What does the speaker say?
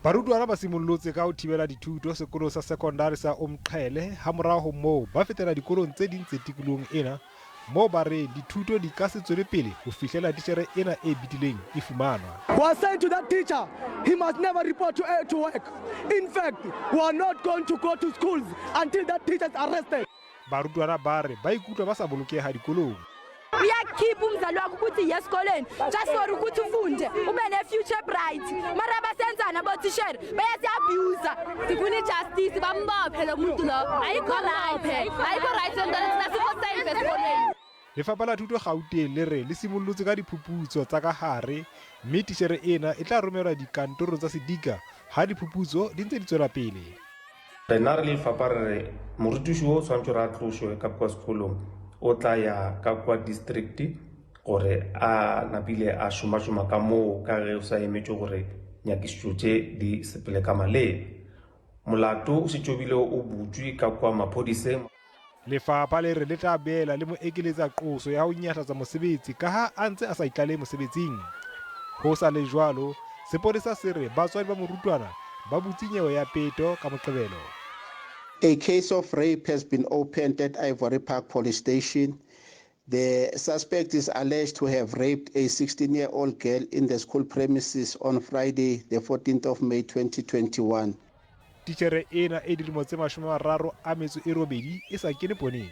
Barutwana ba simollotse ka ho thibela dithuto sekolong sa sekondari sa Umqhele ha morao moo ba fetela dikolong tse ding tse tikolong ena moo ba reng dithuto di ka se tswele pele ho fihlela titjhere ena e bitileng e fumanwa. We are saying to that teacher, he must never report to work. In fact, we are not going to go to schools until that teacher is arrested. Barutwana ba re ba ikutlwa ba sa bolokeha dikolong. Uyakhipha umzali wakho ukuthi yesikoleni just for ukuthi ufunde ube ne future bright mara basenzana bothishere bayasiabuse sifuna justice bambophe lo muntu lo ayikho right endana sifo safe esikoleni. Lefapha la Thuto Gauteng le re le simollotse ka diphuputso tsa ka hare mme titjhere ena e tla romelwa dikantorong tsa sedika ha diphuputso di ntse di tswela pele. Rena re lefapha re morutuši o tshwanetse re a tloswe ka kwa sekolong o tla ya ka kwa district gore a napile a šoma ka moo ka ge o sa emetše gore nyakišišo tše di sepele ka maleba. Molato o setšobile o butswe ka kwa maphodiseng. Lefapha le re le tla beela le mo ekeletsa qoso ya ho nyahlatsa mosebetsi ka ha a ntse a sa itlale mosebetsing. Ho sa le jwalo, sepolesa se re batswadi ba morutwana ba butse nyewe ya peto ka Moqebelo. A case of rape has been opened at Ivory Park Police Station. The suspect is alleged to have raped a 16-year-old girl in the school premises on Friday, the 14th of May 2021. Titjhere ena e dilemo tse 38 e sa kene poneng.